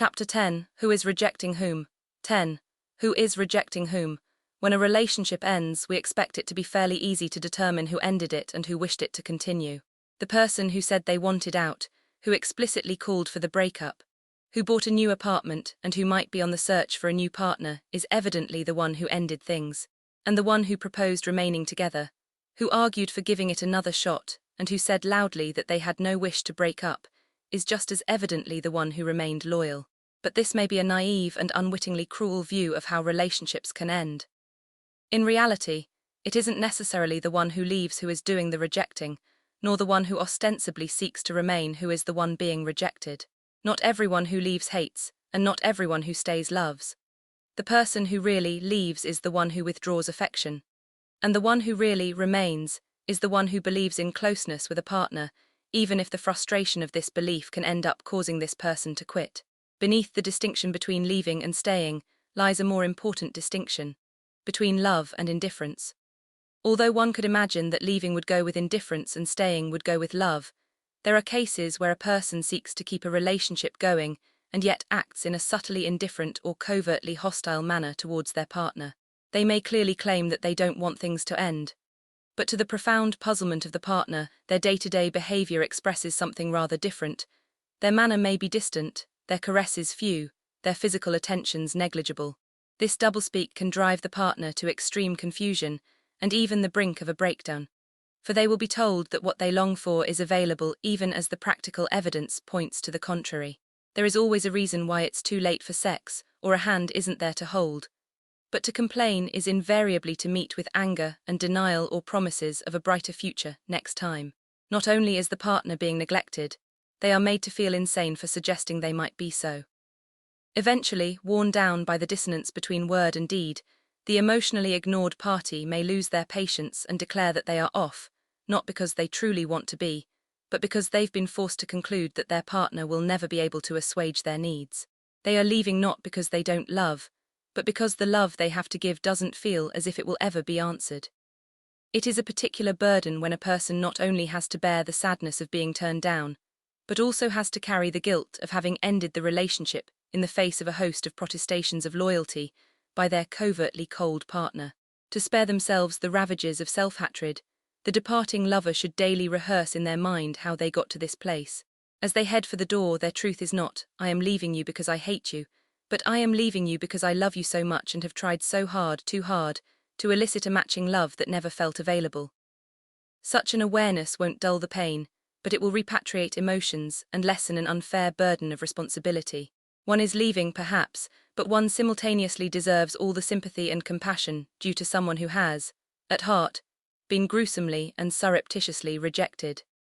Chapter 10. Who is rejecting whom? 10. Who is rejecting whom? When a relationship ends, we expect it to be fairly easy to determine who ended it and who wished it to continue. The person who said they wanted out, who explicitly called for the breakup, who bought a new apartment and who might be on the search for a new partner is evidently the one who ended things. And the one who proposed remaining together, who argued for giving it another shot and who said loudly that they had no wish to break up, is just as evidently the one who remained loyal. But this may be a naive and unwittingly cruel view of how relationships can end. In reality, it isn't necessarily the one who leaves who is doing the rejecting, nor the one who ostensibly seeks to remain who is the one being rejected. Not everyone who leaves hates, and not everyone who stays loves. The person who really leaves is the one who withdraws affection. And the one who really remains is the one who believes in closeness with a partner, even if the frustration of this belief can end up causing this person to quit. Beneath the distinction between leaving and staying lies a more important distinction, between love and indifference. Although one could imagine that leaving would go with indifference and staying would go with love, there are cases where a person seeks to keep a relationship going and yet acts in a subtly indifferent or covertly hostile manner towards their partner. They may clearly claim that they don't want things to end, but to the profound puzzlement of the partner, their day-to-day behavior expresses something rather different. Their manner may be distant, their caresses few, their physical attentions negligible. This doublespeak can drive the partner to extreme confusion and even the brink of a breakdown, for they will be told that what they long for is available even as the practical evidence points to the contrary. There is always a reason why it's too late for sex, or a hand isn't there to hold. But to complain is invariably to meet with anger and denial or promises of a brighter future next time. Not only is the partner being neglected, they are made to feel insane for suggesting they might be so. Eventually, worn down by the dissonance between word and deed, the emotionally ignored party may lose their patience and declare that they are off, not because they truly want to be, but because they've been forced to conclude that their partner will never be able to assuage their needs. They are leaving not because they don't love, but because the love they have to give doesn't feel as if it will ever be answered. It is a particular burden when a person not only has to bear the sadness of being turned down, but also has to carry the guilt of having ended the relationship in the face of a host of protestations of loyalty by their covertly cold partner. To spare themselves the ravages of self-hatred, the departing lover should daily rehearse in their mind how they got to this place. As they head for the door, their truth is not, "I am leaving you because I hate you," but "I am leaving you because I love you so much and have tried so hard, too hard, to elicit a matching love that never felt available." Such an awareness won't dull the pain, but it will repatriate emotions and lessen an unfair burden of responsibility. One is leaving, perhaps, but one simultaneously deserves all the sympathy and compassion due to someone who has, at heart, been gruesomely and surreptitiously rejected.